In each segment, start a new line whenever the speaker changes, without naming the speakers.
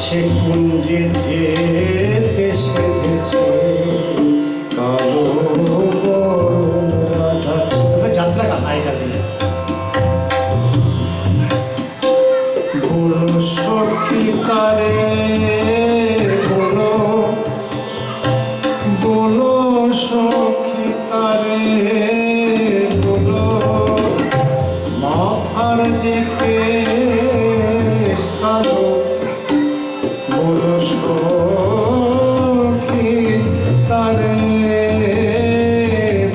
সে কুঞ্জে যেতে সেধেছে কালো বরণ রাধা। যাত্রা গান আগেকার দিনে। বলো সখী তারে বলো, বলো সখী তারে বলো, মাথার যে কেশ কালো। বলো সখী তারে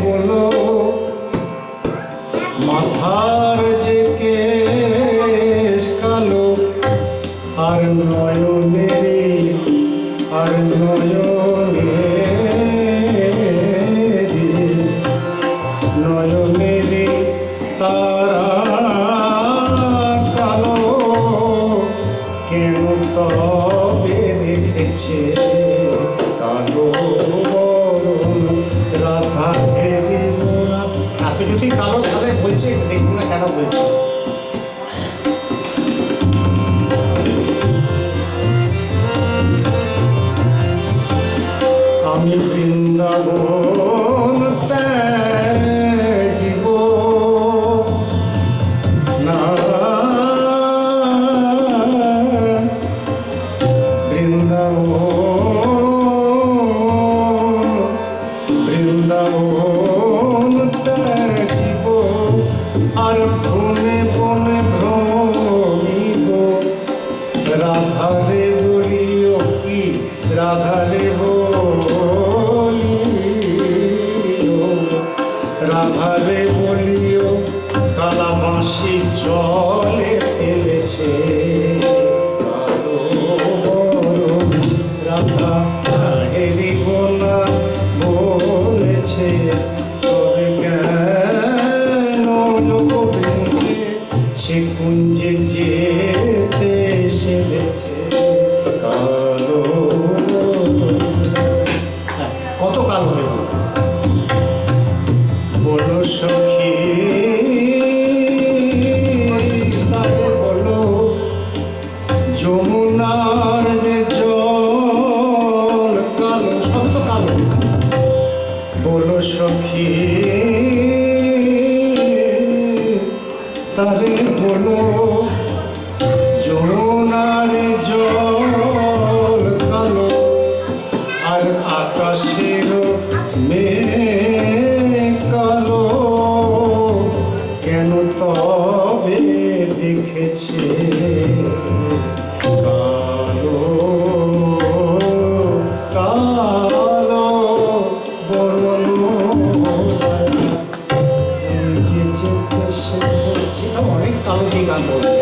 বলো, মাথার যে কেশ কালো। আর নয়নেরি, আর নয়নেরি, নয়নেরি তারা কালো। কেন তবে রেখেছে কালো বরণ রাধা হেরি মোরা। এত যদি কালো তাহলে বলছে, দেখুন না কেন বলছে। আমি বৃন্দাবন ত্যাজিব না, বৃন্দাবন ত্যাজিব। আর বনে বনে ভ্রমিব, রাধারে বলিও কি, রাধারে বলিও, রাধারে বলিও কালা বাঁশি জলে ফেলেছে কালো বরণ রাধা হেরিব না বলেছে। তবে কেন গোবিন্দে সে কুঞ্জে যেতে সেধেছে কালো। কত কালো দেখুন। বলো সখী তারে বলো, যমুনার যে জল কালো, সব তো কালো। বলো সখী তারে বলো, যমুনার জল কালো। আর আকাশের মেঘ কালো। কেন তবে দেখেছে কালো, কালো বরণ যে যেতে সেধেছে। অনেক কালো দিয়ে গান বলবে।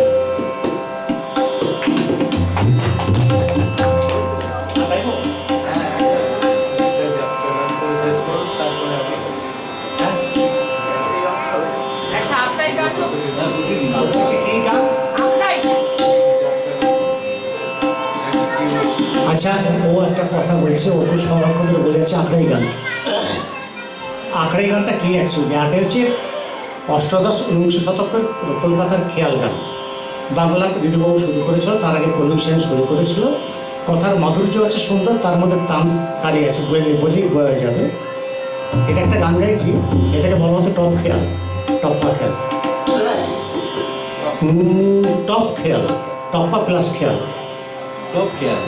আচ্ছা, ও একটা কথা বলছে, ও তো সংরক্ষণ করে বলেছে আখড়াই গান। আখড়াই গানটা কি অ্যাকচুয়ালি? আগে হচ্ছে অষ্টাদশ ঊনবিংশ শতকের কলকাতার খেয়াল গান। বাংলা বিধুবাবু শুরু করেছিল, তার আগে কল্লু সেন শুরু করেছিল। কথার মাধুর্য আছে সুন্দর, তার মধ্যে তামসকারী আছে, বোঝেই বোঝা যাবে। এটা একটা গান গাইছি, এটাকে বলা হতো টপ খেয়াল, টপ্পা খেয়াল, টপ খেয়াল, টপ্পা প্লাস খেয়াল,
টপ খেয়াল।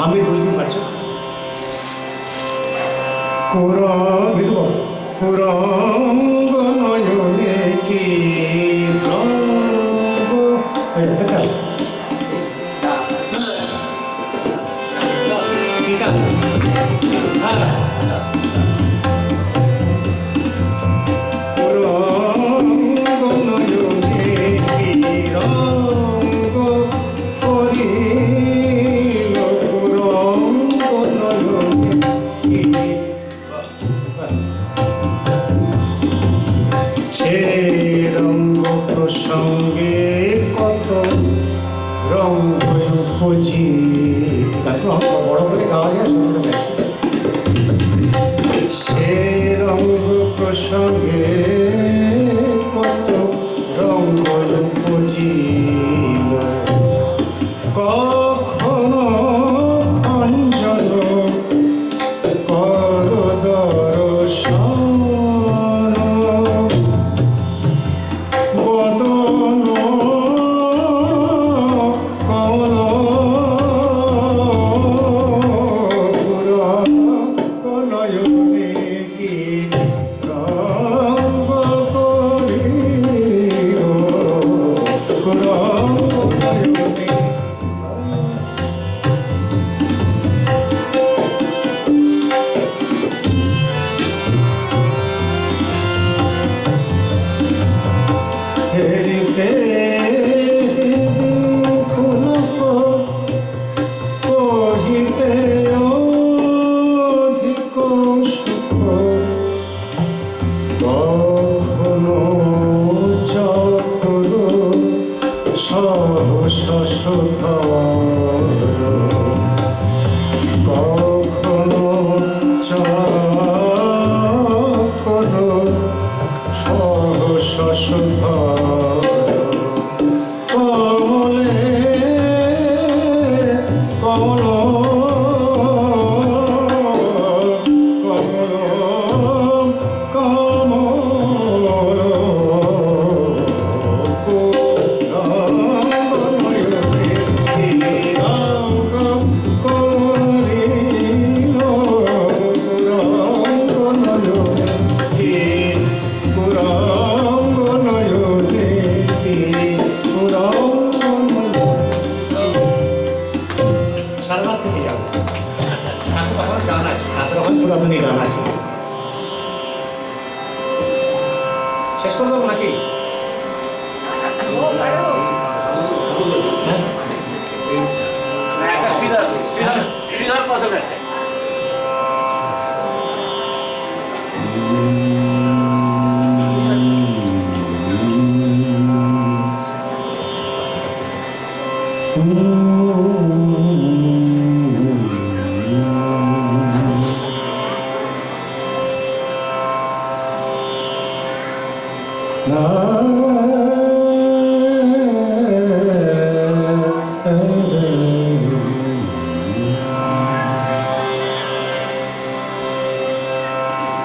আমি বুঝতে পারছি। কুরঙ্গ নয়নে কি রঙ্গ। কুরঙ্গ পুরাতনী গান আছে, শেষ করে দেবো নাকি?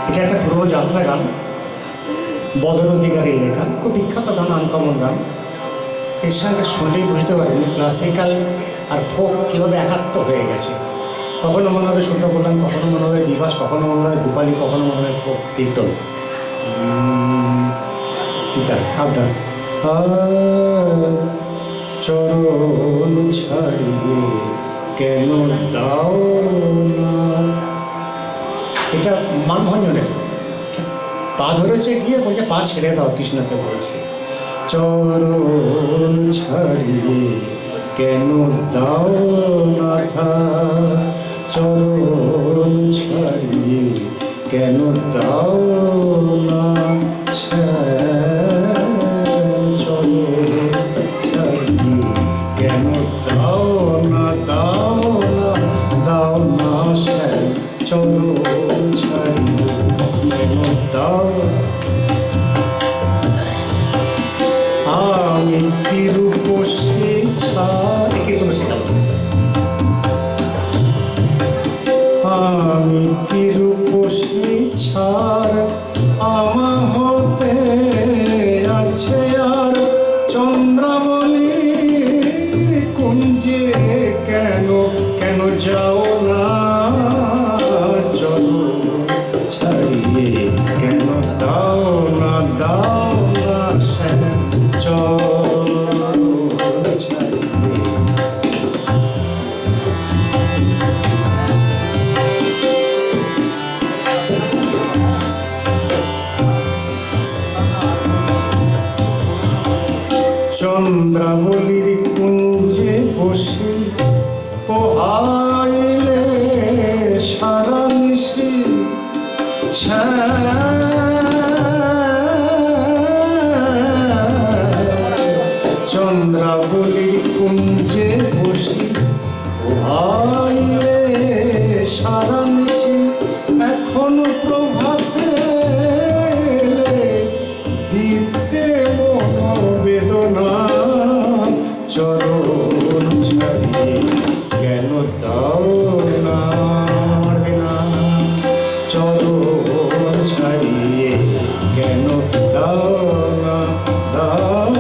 এটা একটা পুরো যাত্রা গান, বদর অধিকারীর লেখা, খুব বিখ্যাত গান, আনকমন গান। এর সঙ্গে শুনলেই বুঝতে পারবেন ক্লাসিক্যাল আর ফোক কীভাবে একাত্ম হয়ে গেছে। কখনো মনে হবে শুদ্ধ বললাম, কখনো মনে হবে বিভাস, কখনো মনে হয় গোপালী, কখনো মনে হয় ফোক কীর্তন। আবদার চরণ ছাড়িয়ে কেন দাও না, এটা মানভঞ্জনের। পা ধরেছে গিয়ে বলছে পা ছেড়ে দাও, কৃষ্ণকে বলছে চরণ ছাড়িয়ে কেন দাও না, চরণ ছাড়িয়ে কেন দাও না, কেন দাও না, দাও না, দাও না শ্যাম, চরণ ছাড়িয়ে কেন দাও। আমি তিরুপসী ছাড়, আমি তিরুপসী ছাড়, আমা হতে আছে আর চন্দ্রাবলীর কুঞ্জে কেন কেন যাও না, চলো ছাড়িয়ে কেন দাও না, দাও না শ্যাম, চরণ ছাড়িয়ে। চন্দ্রাবলীর কুঞ্জে বসে পোহাইলে সারা নিশি, চন্দ্রাবলীর কুঞ্জে বসে পোহাইলে সারা নিশি, এখনো প্রভাতে দিতে মনোবেদনা, চরণ ছাড়িয়ে কেন দাও না, চরণ ছাড়িয়ে কেন দাও না, দাও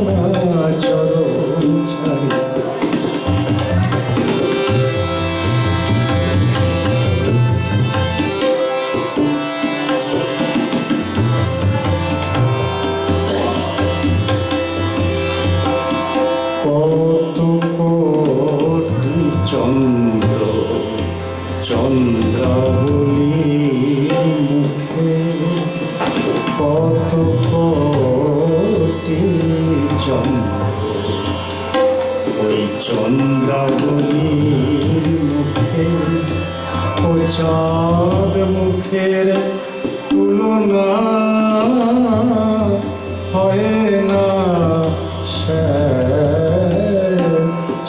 না, চরণ ছাড়িয়ে। কত কোটি চন্দ্র চন্দ্রাবলীর মুখে, কত কোটি চন্দ্র ওই চন্দ্রাবলীর মুখে, ও চাঁদ মুখের তুলনা হয় না,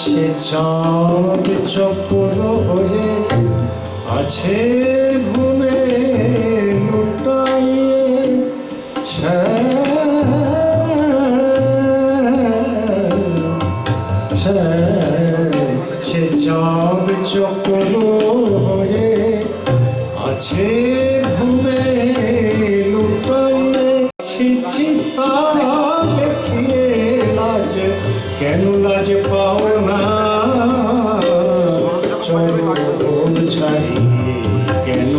সে চাঁদ চক্র হয়ে আছে ঘুমে লুটাইয়ে, সে চাঁদ চক্র হয়ে আছে ঘুমে লুটাইয়ে, চিতা দেখিয়ে লাজ কেন লাজ পাও না, চরণ ছাড়িয়ে কেন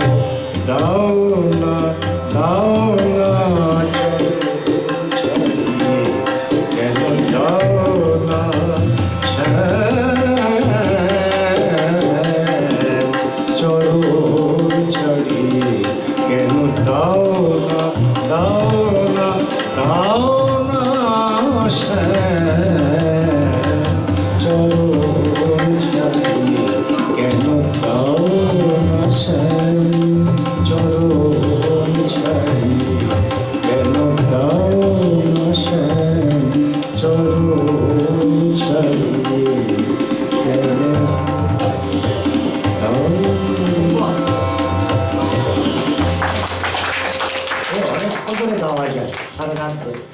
দাও না, দাও না, চরণ ছাড়িয়ে কেন দাও না, চরণ ছাড়িয়ে। চরণ ছাড়িয়ে কেন দাও না শ্যাম চরণ ছাড়িয়ে কেন দাও না শ্যাম চরণ ছাড়িয়ে কেন দাও অনেক ধরে গাওয়া যায় সারা রাত ধরে